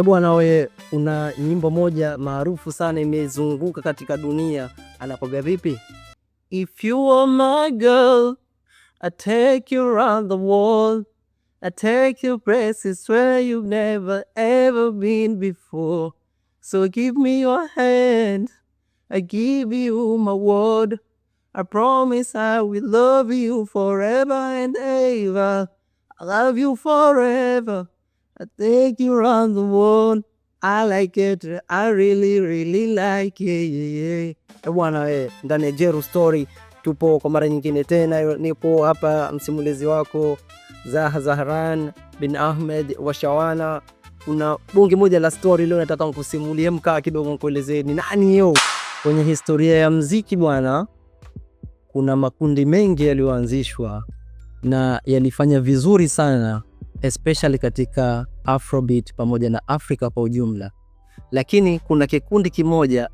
Bwana we, una nyimbo moja maarufu sana imezunguka katika dunia, anakwambia vipi? If you are my girl, I take you around the world, I take you places where you've never ever been before. So give me your hand, I give you my word, I promise I will love you forever and ever. I love you forever, I take you around the world. I like it, I really really like it. Bwana ndani ya Jeru Story tupo kwa mara nyingine tena. Nipo hapa msimulizi wako Zaha Zahran bin Ahmed wa Shawana. Kuna bunge moja la story leo nataka nikusimulie, mkaa kidogo nikuelezee ni nani yo. Kwenye historia ya muziki bwana, kuna makundi mengi yaliyoanzishwa na yalifanya vizuri sana, especially katika Afrobeat pamoja na Afrika kwa ujumla. Lakini kuna kikundi kimoja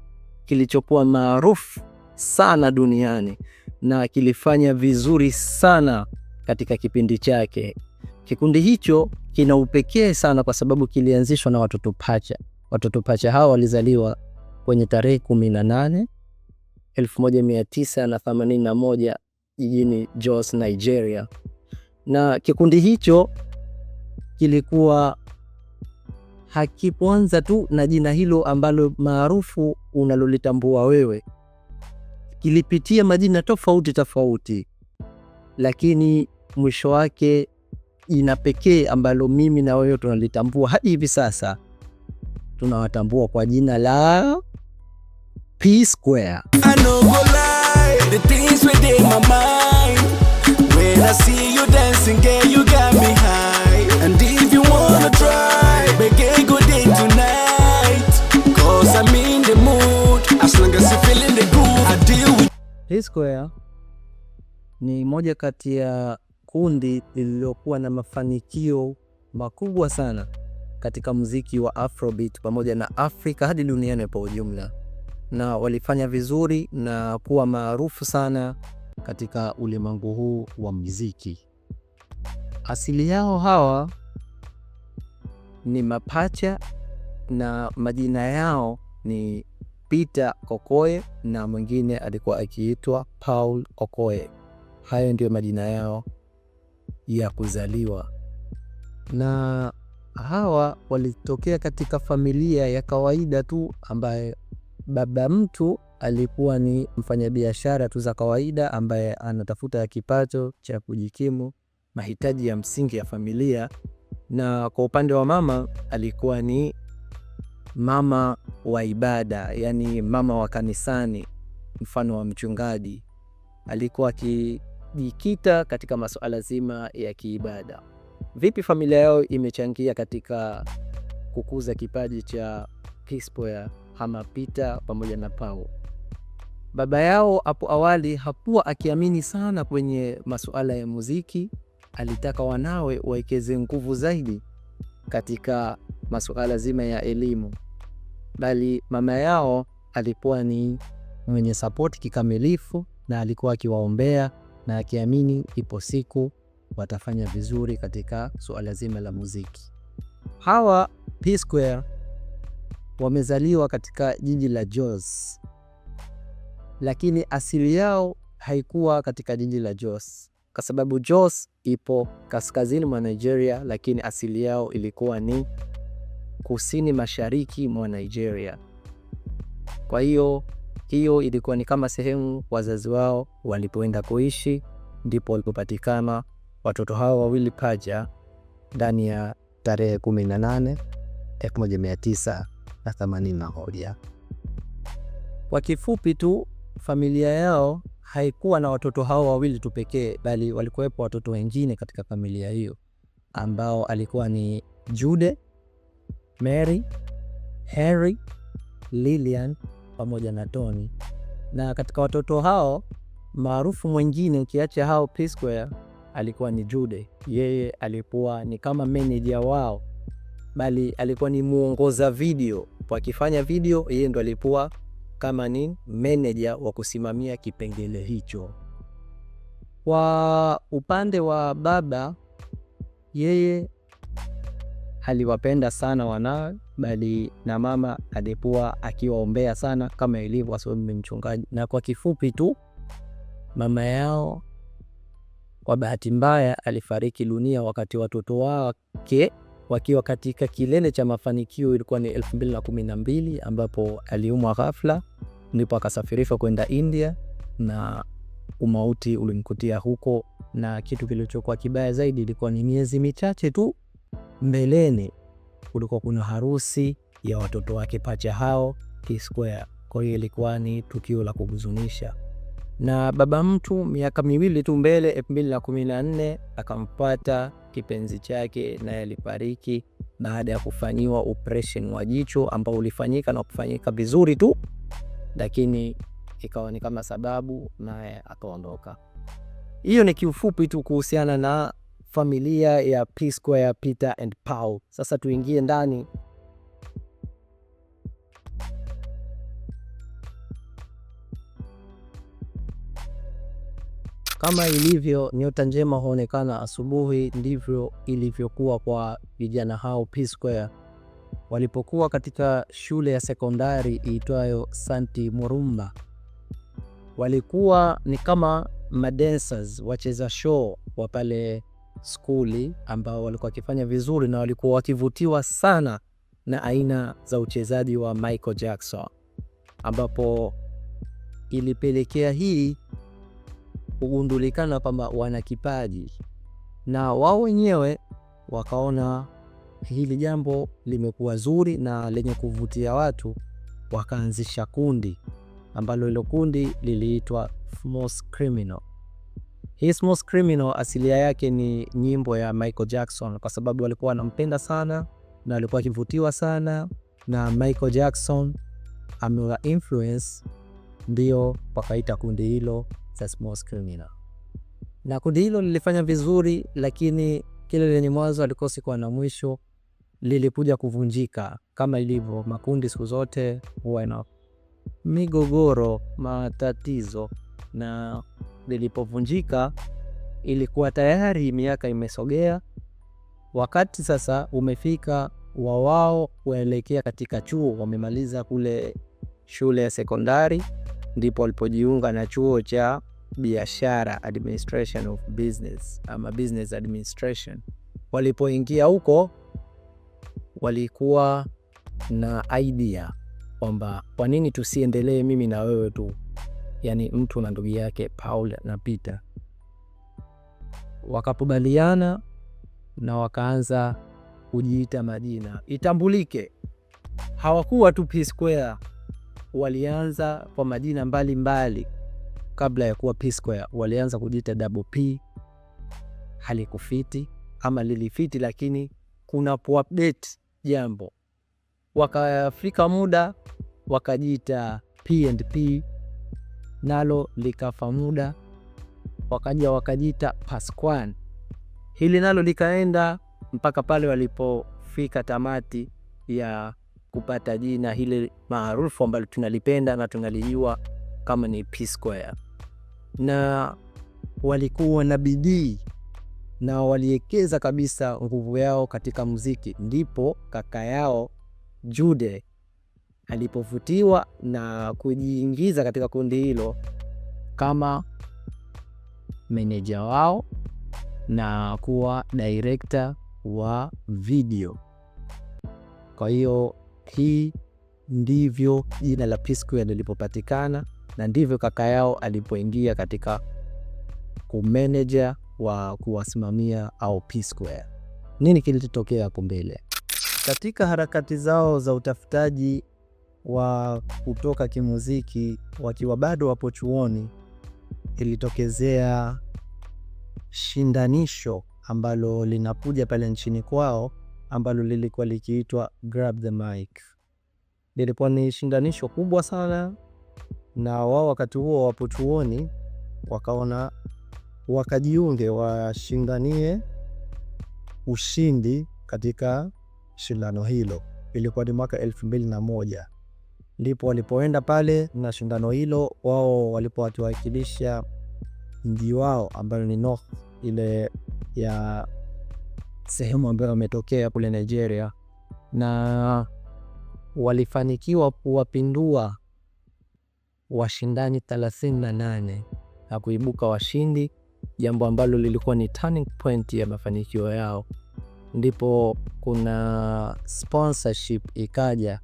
kilichokuwa maarufu sana duniani na kilifanya vizuri sana katika kipindi chake. Kikundi hicho kina upekee sana kwa sababu kilianzishwa na watoto pacha. Watoto pacha hao walizaliwa kwenye tarehe 18 1981 jijini Jos, Nigeria. Na kikundi hicho kilikuwa hakipoanza tu na jina hilo ambalo maarufu unalolitambua wewe. Kilipitia majina tofauti tofauti, lakini mwisho wake jina pekee ambalo mimi na wewe tunalitambua hadi hivi sasa, tunawatambua kwa jina la P Square. I know go lie, the things within my mind. When I see you dancing, girl, you got me high. And if you wanna try, make good day tonight. Cause I'm in the mood, as long as you feeling the groove, I deal with. P Square ni moja kati ya kundi lililokuwa na mafanikio makubwa sana katika muziki wa Afrobeat pamoja na Afrika hadi duniani kwa ujumla, na walifanya vizuri na kuwa maarufu sana katika ulimwengu huu wa muziki. Asili yao hawa ni mapacha na majina yao ni Peter Okoye na mwingine alikuwa akiitwa Paul Okoye. Hayo ndio majina yao ya kuzaliwa. Na hawa walitokea katika familia ya kawaida tu, ambaye baba mtu alikuwa ni mfanyabiashara tu za kawaida ambaye anatafuta kipato cha kujikimu mahitaji ya msingi ya familia. Na kwa upande wa mama alikuwa ni mama wa ibada, yani mama wa kanisani, mfano wa mchungaji. Alikuwa akijikita katika masuala zima ya kiibada. Vipi familia yao imechangia katika kukuza kipaji cha P Square ama Peter pamoja na Paul? Baba yao hapo awali hakuwa akiamini sana kwenye masuala ya muziki. Alitaka wanawe waekeze nguvu zaidi katika masuala zima ya elimu, bali mama yao alikuwa ni mwenye support kikamilifu na alikuwa akiwaombea na akiamini ipo siku watafanya vizuri katika suala zima la muziki. Hawa P Square wamezaliwa katika jiji la Jos, lakini asili yao haikuwa katika jiji la Jos kwa sababu Jos ipo kaskazini mwa Nigeria, lakini asili yao ilikuwa ni kusini mashariki mwa Nigeria. Kwa hiyo ilikuwa ni kama sehemu wazazi wao walipoenda kuishi, ndipo walipopatikana watoto hao wawili pacha ndani ya tarehe 18 1981. Kwa kifupi tu, familia yao haikuwa na watoto hao wawili tu pekee, bali walikuwepo watoto wengine katika familia hiyo ambao alikuwa ni Jude, Mary, Harry, Lillian pamoja na Tony. Na katika watoto hao maarufu mwingine ukiacha hao P Square alikuwa ni Jude. Yeye alikuwa ni kama manager wao, bali alikuwa ni muongoza video. Wakifanya video yeye ndo alikuwa kama ni manager wa kusimamia kipengele hicho. Kwa upande wa baba, yeye aliwapenda sana wanawe, bali na mama alikuwa akiwaombea sana kama ilivyo, sababu ni mchungaji. Na kwa kifupi tu, mama yao kwa bahati mbaya alifariki dunia wakati watoto wake wakiwa katika kilele cha mafanikio. Ilikuwa ni 2012 ambapo aliumwa ghafla, ndipo akasafirishwa kwenda India na umauti ulimkutia huko. Na kitu kilichokuwa kibaya zaidi, ilikuwa ni miezi michache tu mbeleni kulikuwa kuna harusi ya watoto wake pacha hao P-Square. Kwa hiyo ilikuwa ni tukio la kuhuzunisha. Na baba mtu miaka miwili tu mbele, 2014 akampata kipenzi chake, naye alifariki baada ya kufanyiwa operation wa jicho ambao ulifanyika na kufanyika vizuri tu, lakini ikawa ni kama sababu, naye akaondoka. Hiyo ni kiufupi tu kuhusiana na familia ya P-Square, Peter and Paul. Sasa tuingie ndani. Kama ilivyo nyota njema huonekana asubuhi, ndivyo ilivyokuwa kwa vijana hao P-Square. Walipokuwa katika shule ya sekondari iitwayo Santi Murumba, walikuwa ni kama madancers, wacheza show wa pale skuli, ambao walikuwa wakifanya vizuri na walikuwa wakivutiwa sana na aina za uchezaji wa Michael Jackson, ambapo ilipelekea hii kugundulikana kwamba wana kipaji, na wao wenyewe wakaona hili jambo limekuwa zuri na lenye kuvutia watu, wakaanzisha kundi ambalo hilo kundi liliitwa Smooth Criminal. Hii Smooth Criminal asilia yake ni nyimbo ya Michael Jackson, kwa sababu walikuwa wanampenda sana na walikuwa wakivutiwa sana na Michael Jackson, amewa influence, ndio wakaita kundi hilo za Smooth Criminal. Na kundi hilo lilifanya vizuri, lakini kile lenye mwanzo alikosi kuwa na mwisho lilikuja kuvunjika. Kama ilivyo makundi siku zote huwa na migogoro, matatizo, na lilipovunjika ilikuwa tayari miaka imesogea, wakati sasa umefika wa wao kuelekea katika chuo. Wamemaliza kule shule ya sekondari, ndipo walipojiunga na chuo cha biashara, administration of business ama business administration. Walipoingia huko walikuwa na idea kwamba kwa nini tusiendelee mimi na wewe tu, yani mtu na ndugu yake Paul na Peter. Wakakubaliana na wakaanza kujiita majina itambulike. Hawakuwa tu P-Square, walianza kwa majina mbalimbali. Kabla ya kuwa P-Square walianza kujiita Double P, halikufiti ama lilifiti, lakini kuna update jambo. Wakafika muda wakajiita P&P, nalo likafa muda, wakaja wakajiita Pasquan. Hili nalo likaenda mpaka pale walipofika tamati ya kupata jina hili maarufu ambalo tunalipenda na tunalijua kama ni P-Square. Na walikuwa na bidii na waliekeza kabisa nguvu yao katika muziki, ndipo kaka yao Jude alipovutiwa na kujiingiza katika kundi hilo kama meneja wao na kuwa director wa video. Kwa hiyo hii ndivyo jina la P-Square lilipopatikana, na ndivyo kaka yao alipoingia katika kumeneja wa kuwasimamia au P-Square. Nini kilitokea hapo mbele? Katika harakati zao za utafutaji wa kutoka kimuziki wakiwa bado wapo chuoni, ilitokezea shindanisho ambalo linakuja pale nchini kwao, ambalo lilikuwa likiitwa Grab the Mic. Lilikuwa ni shindanisho kubwa sana, na wao wakati huo wapo chuoni wakaona wakajiunge washindanie ushindi katika shindano hilo. Ilikuwa ni mwaka 2001 ndipo walipoenda pale na shindano hilo. Wao walipowatuwakilisha mji wao ambayo ni North, ile ya sehemu ambayo wametokea kule Nigeria, na walifanikiwa kuwapindua washindani 38 na kuibuka washindi, jambo ambalo lilikuwa ni turning point ya mafanikio yao. Ndipo kuna sponsorship ikaja,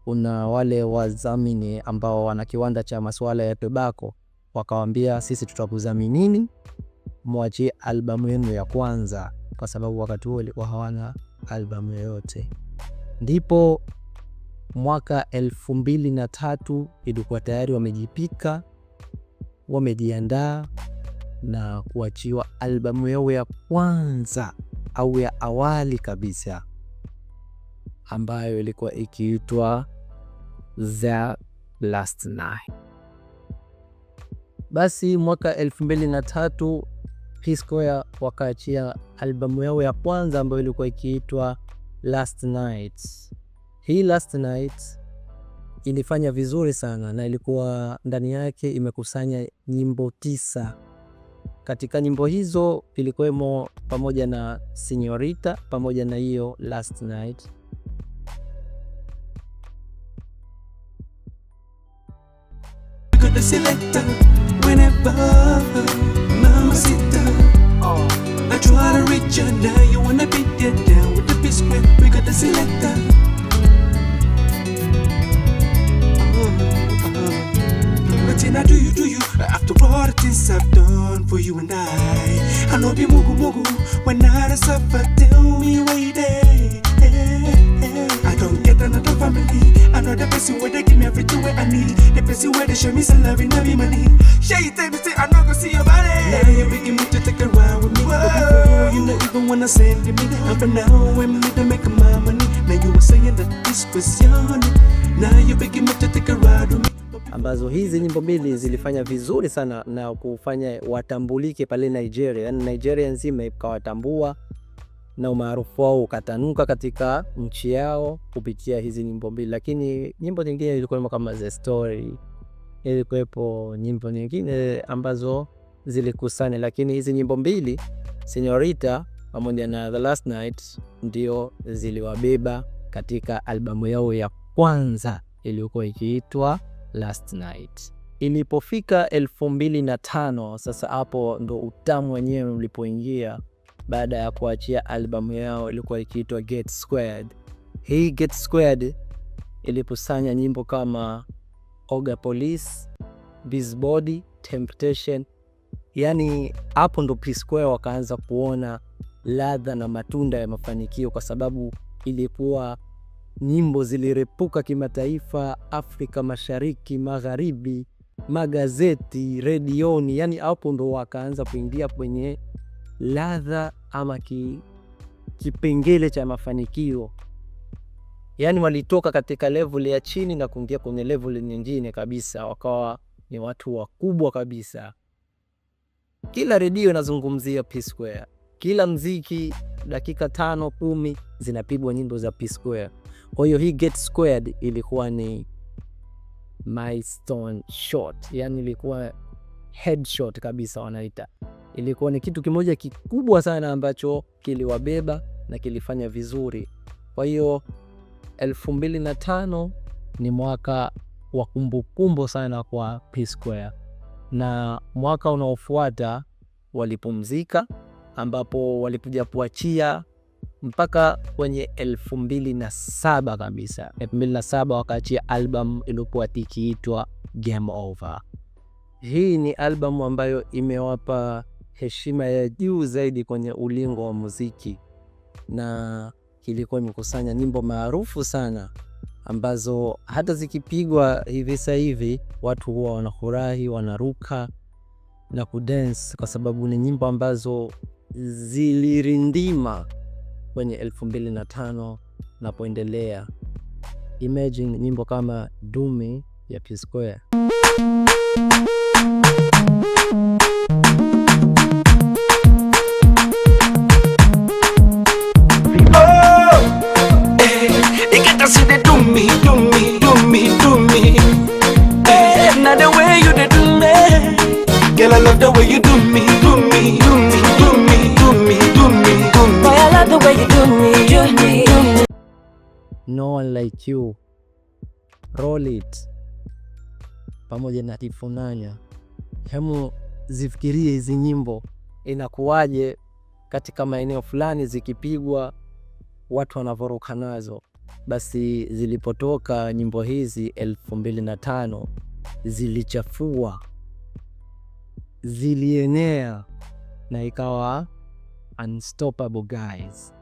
kuna wale wazamini ambao wana kiwanda cha masuala ya tobacco, wakawambia sisi tutakuzaminini mwachie albamu yenu ya kwanza, kwa sababu wakati huo walikuwa hawana albamu yoyote. Ndipo mwaka 2003 ilikuwa tayari wamejipika, wamejiandaa na kuachiwa albamu yao ya kwanza au ya awali kabisa, ambayo ilikuwa ikiitwa The Last Night. Basi mwaka 2003 P-Square wakaachia albamu yao ya kwanza ambayo ilikuwa ikiitwa Last Night. Hii Last Night ilifanya vizuri sana na ilikuwa ndani yake imekusanya nyimbo 9. Katika nyimbo hizo ilikuwemo pamoja na Señorita pamoja na hiyo Last Night. Now do you after all the things I've done for you and I know be mugu when I suffer, tell me why they I don't get another family. I know the person where they give me everything where I need, the person where they show me some love and every money. Share you tell me say I not gonna see your body. Now you're begging me to take a ride with me, but before you know even when I send me, and for now when me to make my money. Now you were saying that this was your honey. Now you're begging me to take a ride with me. Ambazo hizi nyimbo mbili zilifanya vizuri sana na kufanya watambulike pale Nigeria. Yani Nigeria nzima ikawatambua na umaarufu wao ukatanuka katika nchi yao kupitia hizi nyimbo mbili. Lakini nyimbo nyingine ilikuwa kama The Story, ilikuwepo nyimbo nyingine ambazo zilikusanya, lakini hizi nyimbo mbili Señorita pamoja na The Last Night ndio ziliwabeba katika albamu yao ya kwanza iliyokuwa ikiitwa Last Night. Ilipofika 2005, sasa hapo ndo utamu wenyewe ulipoingia baada ya kuachia albamu yao ilikuwa ikiitwa Get Squared. Hii Get Squared ilikusanya nyimbo kama Oga Police, Busybody, Temptation. Yani hapo ndo P-Square wakaanza kuona ladha na matunda ya mafanikio, kwa sababu ilikuwa nyimbo zilirepuka kimataifa, Afrika Mashariki, Magharibi, magazeti, redioni. Yani hapo ndo wakaanza kuingia kwenye ladha ama kipengele cha mafanikio. Yani walitoka katika level ya chini na kuingia kwenye level nyingine kabisa, wakawa ni watu wakubwa kabisa. Kila redio inazungumzia P-Square, kila mziki dakika 5-10 zinapigwa nyimbo za P-Square. Kwa hiyo hii Get Squared ilikuwa ni milestone shot, yani ilikuwa headshot kabisa wanaita. Ilikuwa ni kitu kimoja kikubwa sana ambacho kiliwabeba na kilifanya vizuri. Kwa hiyo 2005 ni mwaka wa kumbukumbu sana kwa P-Square, na mwaka unaofuata walipumzika, ambapo walikuja kuachia mpaka kwenye 2007 kabisa. 2007 wakaachia album iliyokuwa ikiitwa Game Over. Hii ni album ambayo imewapa heshima ya juu zaidi kwenye ulingo wa muziki, na kilikuwa imekusanya nyimbo maarufu sana ambazo hata zikipigwa hivi sasa hivi watu huwa wanafurahi, wanaruka na kudance, kwa sababu ni nyimbo ambazo zilirindima kwenye 2005 na kuendelea. Imagine nyimbo kama Do Me ya P-Square. Now the way you do me, girl, I love the way you do me, do me, do me, do me, do me, do me, do me. Boy, I love the way you do me, do me, do me. No One Like You Roll It pamoja na Tifunanya. Hemu zifikirie hizi nyimbo inakuwaje katika maeneo fulani zikipigwa watu wanavoruka nazo. Basi zilipotoka nyimbo hizi 2005 zilichafua, zilienea na ikawa unstoppable guys.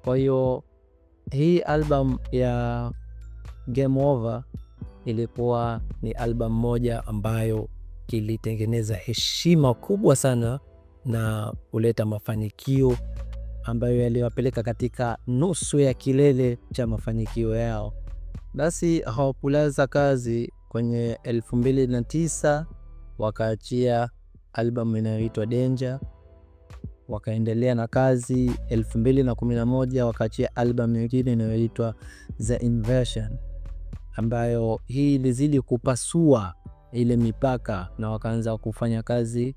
Kwa hiyo hii album ya Game Over ilikuwa ni album moja ambayo kilitengeneza heshima kubwa sana na kuleta mafanikio ambayo yaliwapeleka katika nusu ya kilele cha mafanikio yao. Basi hawakulaza kazi. Kwenye 2009 wakaachia album inayoitwa Danger, wakaendelea na kazi. 2011 wakaachia album nyingine inayoitwa The Inversion, ambayo hii ilizidi kupasua ile mipaka na wakaanza kufanya kazi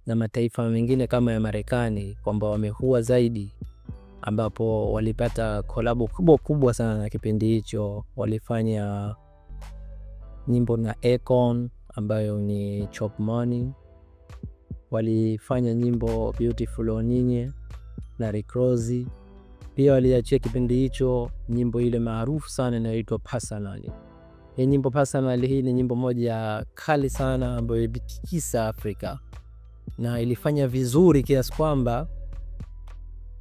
na mataifa mengine kama ya Marekani, kwamba wamehua zaidi, ambapo walipata kolabo kubwa sana na kipindi hicho. Walifanya nyimbo na Akon ambayo ni Chop Money, walifanya nyimbo Beautiful Onyinye na Rick Ross. Pia waliachia kipindi hicho nyimbo ile maarufu sana inayoitwa Personally. Hii nyimbo Personally hii ni nyimbo moja kali sana ambayo ilitikisa Afrika na ilifanya vizuri kiasi kwamba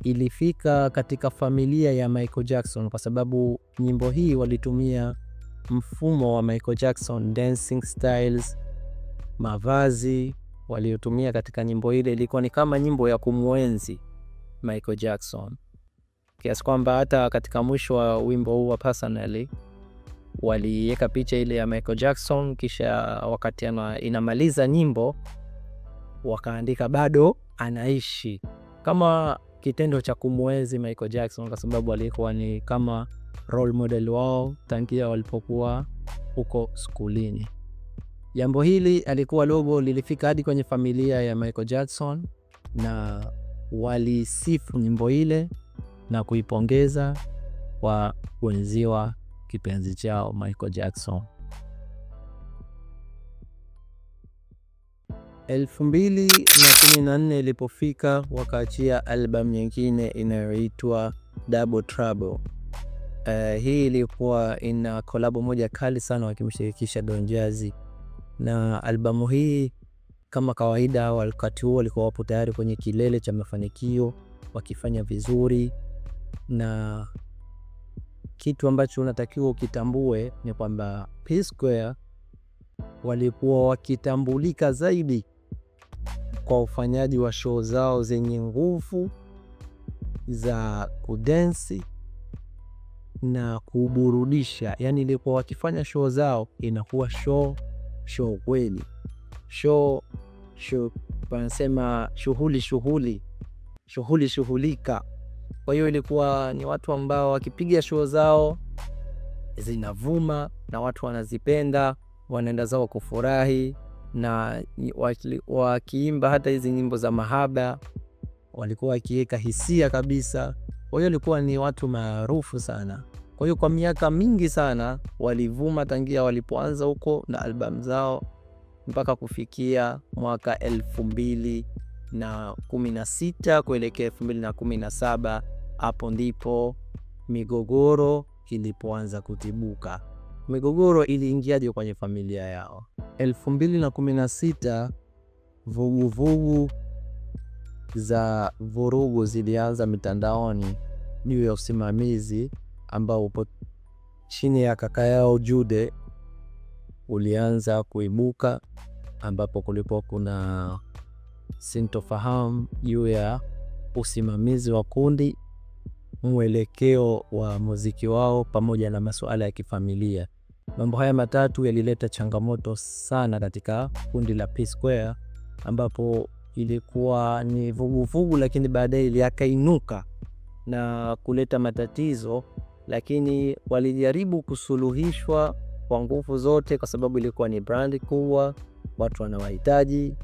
ilifika katika familia ya Michael Jackson, kwa sababu nyimbo hii walitumia mfumo wa Michael Jackson, dancing styles, mavazi waliotumia katika nyimbo ile ilikuwa ni kama nyimbo ya kumwenzi Michael Jackson, kiasi kwamba hata katika mwisho wa wimbo huu wa Personally waliweka picha ile ya Michael Jackson, kisha wakati inamaliza nyimbo wakaandika bado anaishi, kama kitendo cha kumwenzi Michael Jackson, kwa sababu alikuwa ni kama role model wao tangia walipokuwa huko skulini. Jambo hili alikuwa logo lilifika hadi kwenye familia ya Michael Jackson na walisifu nyimbo ile na kuipongeza kwa kuenziwa kipenzi chao Michael Jackson. 2014 ilipofika wakaachia album nyingine inayoitwa Double Trouble. Hii ilikuwa ina kolabo moja kali sana wakimshirikisha Don Jazzy, na albamu hii kama kawaida wakati huo walikuwa wapo tayari kwenye kilele cha mafanikio wakifanya vizuri, na kitu ambacho unatakiwa ukitambue ni kwamba P Square walikuwa wakitambulika zaidi kwa ufanyaji wa show zao zenye nguvu za kudensi na kuburudisha. Yani ilikuwa wakifanya show zao inakuwa show kweli, show wanasema shughulika. Kwa hiyo ilikuwa ni watu ambao wakipiga show zao zinavuma na watu wanazipenda, wanaenda zao kufurahi, na wakiimba hata hizi nyimbo za mahaba walikuwa wakiweka hisia kabisa. Kwa hiyo ilikuwa ni watu maarufu sana. Kwa hiyo kwa miaka mingi sana walivuma tangia walipoanza huko na albamu zao mpaka kufikia mwaka 2016 kuelekea 2017. Hapo ndipo migogoro ilipoanza kutibuka. Migogoro iliingiaje kwenye familia yao? 2016 vuguvugu za vurugu zilianza mitandaoni juu ya usimamizi ambao upo chini ya kaka yao Jude ulianza kuibuka, ambapo kulipo kuna sintofahamu juu ya usimamizi wa kundi, mwelekeo wa muziki wao pamoja na masuala ya kifamilia. Mambo haya matatu yalileta changamoto sana katika kundi la P Square, ambapo ilikuwa ni vuguvugu lakini baadaye yakainuka na kuleta matatizo, lakini walijaribu kusuluhishwa kwa nguvu zote, kwa sababu ilikuwa ni brand kubwa, watu wanawahitaji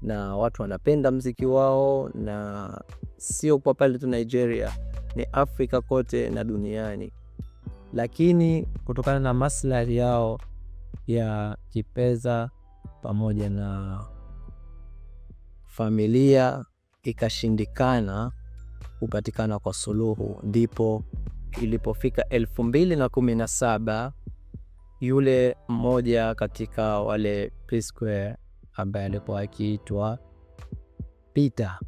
na watu wanapenda mziki wao, na sio kwa pale tu Nigeria, ni Afrika kote na duniani. lakini kutokana na maslahi yao ya kipesa pamoja na familia ikashindikana kupatikana kwa suluhu. Ndipo ilipofika 2017 yule mmoja katika wale P-Square ambaye alikuwa akiitwa Peter,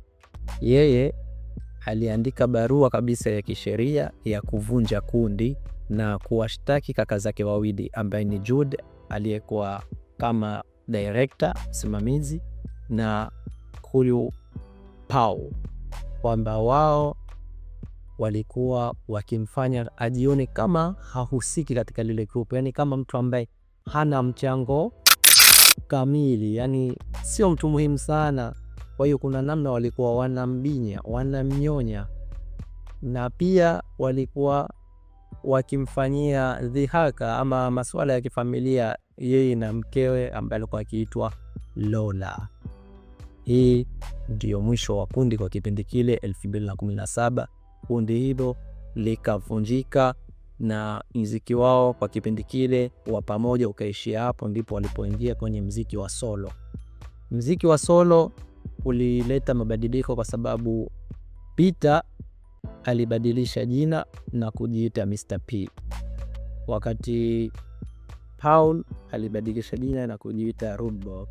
yeye aliandika barua kabisa ya kisheria ya kuvunja kundi na kuwashtaki kaka zake wawili ambaye ni Jude aliyekuwa kama director msimamizi na huyu Paul, kwamba wao walikuwa wakimfanya ajione kama hahusiki katika lile group, yani kama mtu ambaye hana mchango kamili, yani sio mtu muhimu sana. Kwa hiyo kuna namna walikuwa wanambinya, wanamnyonya, na pia walikuwa wakimfanyia dhihaka ama masuala ya kifamilia yeye na mkewe ambaye alikuwa akiitwa Lola. Hii ndio mwisho wa kundi kwa kipindi kile 2017. Kundi hilo likavunjika na muziki wao kwa kipindi kile wa pamoja ukaishia hapo. Ndipo walipoingia kwenye muziki wa solo. Muziki wa solo ulileta mabadiliko kwa sababu Peter alibadilisha jina na kujiita Mr. P, wakati Paul alibadilisha jina na kujiita Rude Boy.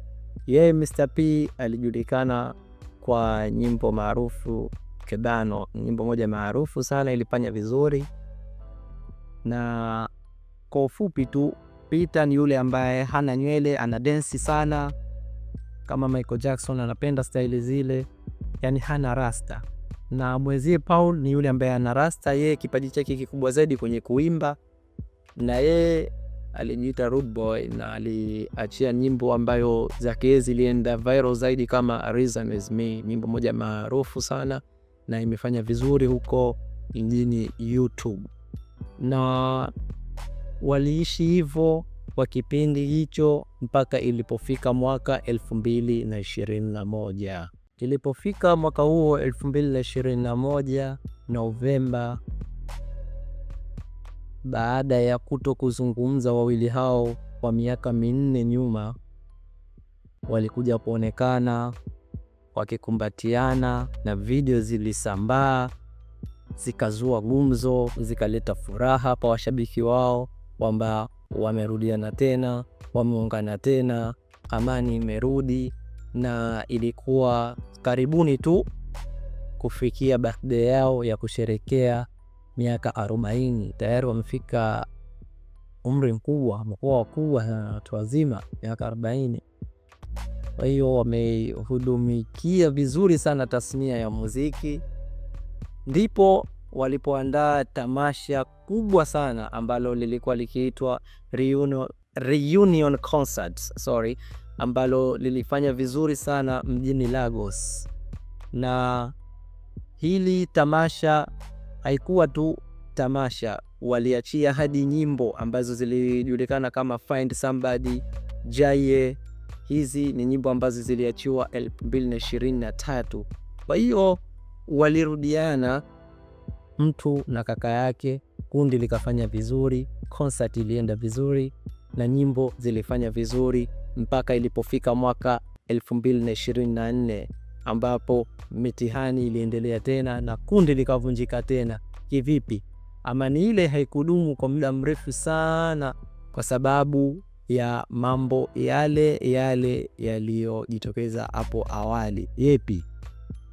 Yeye Mr. P alijulikana kwa nyimbo maarufu Kebano, nyimbo moja maarufu sana ilifanya vizuri. Na kwa ufupi tu, Peter ni yule ambaye hana nywele, ana dance sana kama Michael Jackson, anapenda style zile, yani hana rasta. Na mwezie Paul ni yule ambaye ana rasta, yeye kipaji chake kikubwa zaidi kwenye kuimba, na yeye alijiita Rude Boy na aliachia nyimbo ambayo zake zilienda viral zaidi kama Reason Is Me, nyimbo moja maarufu sana na imefanya vizuri huko nchini YouTube. Na waliishi hivyo kwa kipindi hicho mpaka ilipofika mwaka 2021. Ilipofika mwaka huo 2021 Novemba, baada ya kuto kuzungumza wawili hao kwa miaka 4 nyuma, walikuja kuonekana wakikumbatiana na video zilisambaa, zikazua gumzo, zikaleta furaha kwa washabiki wao kwamba wamerudiana tena, wameungana tena, amani imerudi. Na ilikuwa karibuni tu kufikia birthday yao ya kusherekea miaka 40. Tayari wamefika umri mkubwa, mkoa wakubwa na watu wazima, miaka 40. Kwa hiyo wamehudumikia vizuri sana tasnia ya muziki. Ndipo walipoandaa tamasha kubwa sana ambalo lilikuwa likiitwa Reunion Concerts, ambalo lilifanya vizuri sana mjini Lagos. Na hili tamasha haikuwa tu tamasha, waliachia hadi nyimbo ambazo zilijulikana kama Find Somebody, Jaye. Hizi ni nyimbo ambazo ziliachiwa 2023. Kwa hiyo walirudiana mtu na kaka yake, kundi likafanya vizuri, concert ilienda vizuri na nyimbo zilifanya vizuri mpaka ilipofika mwaka 2024 ambapo mitihani iliendelea tena na kundi likavunjika tena. Kivipi? Amani ile haikudumu kwa muda mrefu sana kwa sababu ya mambo yale yaliyojitokeza hapo awali. Yepi?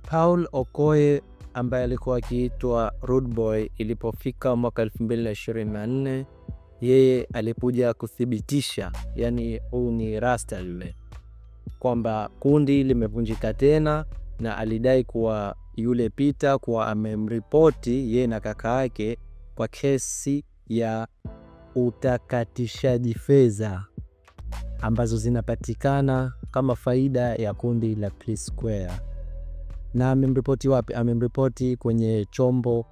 Paul Okoye ambaye alikuwa akiitwa Rude Boy, ilipofika mwaka 2024 yeye alikuja kuthibitisha, yani huu ni rasta yule, kwamba kundi limevunjika tena, na alidai kuwa yule Peter kuwa amemripoti yeye na kaka yake kwa kesi ya utakatishaji fedha ambazo zinapatikana kama faida ya kundi la P-Square. Na amemripoti wapi? Amemripoti kwenye chombo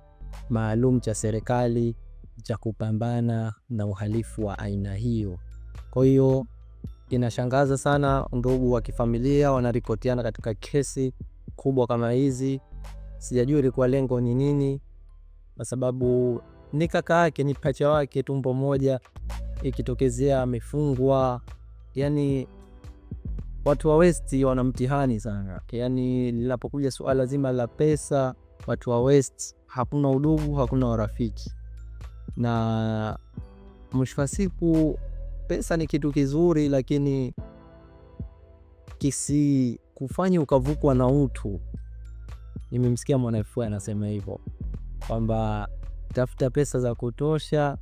maalum cha serikali cha kupambana na uhalifu wa aina hiyo. Kwa hiyo inashangaza sana, ndugu wa kifamilia wanaripotiana katika kesi kubwa kama hizi. Sijajua ilikuwa lengo ni nini, kwa sababu ni kaka yake, ni pacha wake tumbo moja, ikitokezea amefungwa. Yani watu wa West wana mtihani sana. Yani linapokuja suala zima la pesa, watu wa West hakuna udugu, hakuna urafiki. Na mwisho wa siku pesa ni kitu kizuri, lakini kisi kufanya ukavukwa na utu. Nimemsikia Mwanaifua anasema hivyo kwamba tafuta pesa za kutosha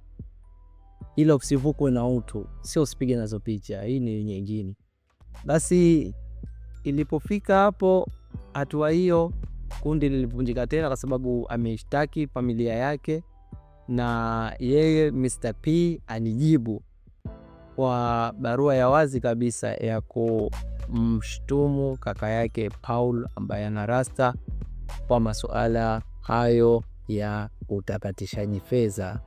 ila usivukwe na utu, sio usipige nazo picha. Hii ni nyingine. Basi ilipofika hapo hatua hiyo, kundi lilivunjika tena kwa sababu ameshtaki familia yake, na yeye Mr. P alijibu kwa barua ya wazi kabisa ya kumshtumu kaka yake Paul ambaye ana rasta kwa masuala hayo ya utakatishaji fedha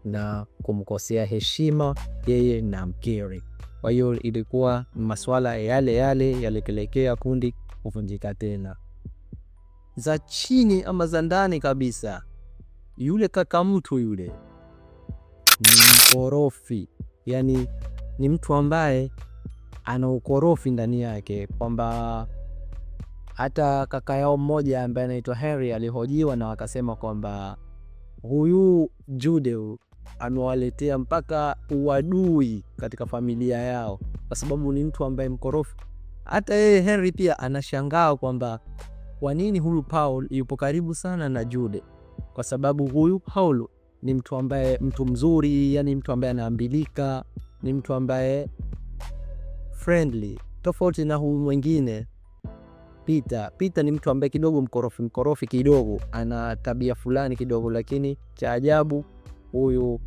na kumkosea heshima yeye na mkewe. Kwa hiyo ilikuwa masuala yale yalikelekea kundi kuvunjika tena. Za chini ama za ndani kabisa, yule kaka mtu yule ni mkorofi. Yani ni mtu ambaye ana ukorofi ndani yake, kwamba hata kaka yao mmoja ambaye anaitwa Harry alihojiwa na wakasema kwamba huyu Jude amewaletea mpaka uadui katika familia yao kwa sababu ni mtu ambaye mkorofi. Hata yeye Harry pia anashangaa kwamba kwa nini huyu Paul yupo karibu sana na Jude, kwa sababu huyu Paul ni mtu ambaye mtu mzuri, yani mtu ambaye anaambilika, ni mtu ambaye friendly, tofauti na huyu mwingine Peter ni mtu ambaye kidogo mkorofi kidogo, ana tabia fulani kidogo, lakini cha ajabu huyu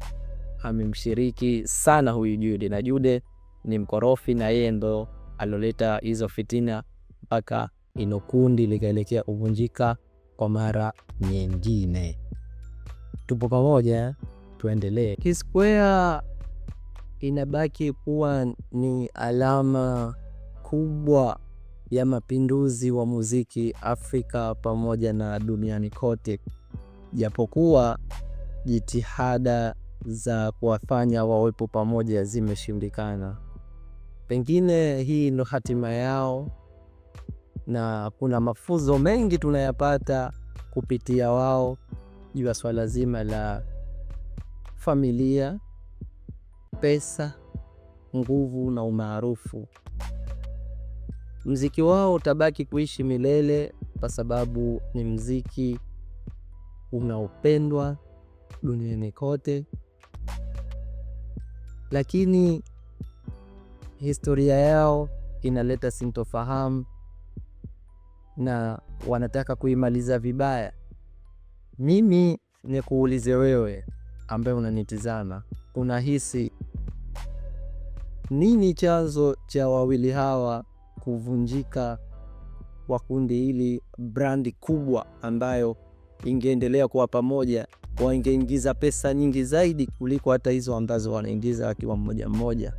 amemshiriki sana huyu Jude, na Jude ni mkorofi, na yeye ndo aloleta hizo fitina mpaka ino kundi likaelekea kuvunjika kwa mara nyingine. Tupo pamoja, tuendelee. P-Square inabaki kuwa ni alama kubwa ya mapinduzi wa muziki Afrika pamoja na duniani kote, japokuwa jitihada za kuwafanya wawepo pamoja zimeshindikana. Pengine hii ndo hatima yao, na kuna mafunzo mengi tunayapata kupitia wao juu ya swala zima la familia, pesa, nguvu na umaarufu. Mziki wao utabaki kuishi milele kwa sababu ni mziki unaopendwa duniani kote, lakini historia yao inaleta sintofahamu na wanataka kuimaliza vibaya. Mimi nikuulize wewe ambaye unanitizama, unahisi nini chanzo cha wawili hawa kuvunjika kwa kundi hili, brandi kubwa ambayo ingeendelea kuwa pamoja, wangeingiza pesa nyingi zaidi kuliko hata hizo ambazo wanaingiza wakiwa mmoja mmoja,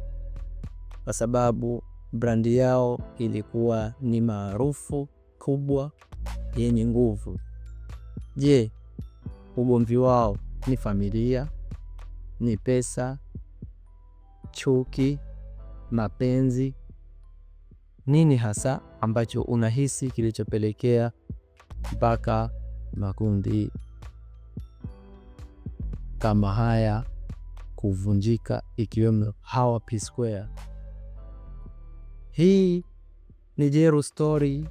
kwa sababu brandi yao ilikuwa ni maarufu, kubwa, yenye nguvu. Je, ugomvi wao ni familia, ni pesa, chuki, mapenzi? Nini hasa ambacho unahisi kilichopelekea mpaka makundi kama haya kuvunjika, ikiwemo hawa P-Square? Hii ni Jero Story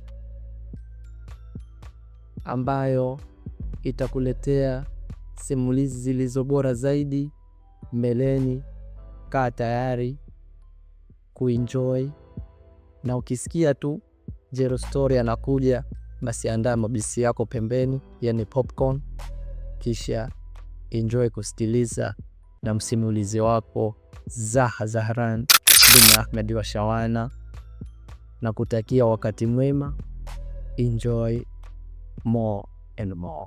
ambayo itakuletea simulizi zilizo bora zaidi mbeleni. Kaa tayari kuenjoy, na ukisikia tu Jero Story anakuja, basi andaa mabisi yako pembeni, yani popcorn, kisha enjoy kusikiliza na msimulizi wako Zaha Zahran na Ahmed wa Shawana, na kutakia wakati mwema. Enjoy more and more.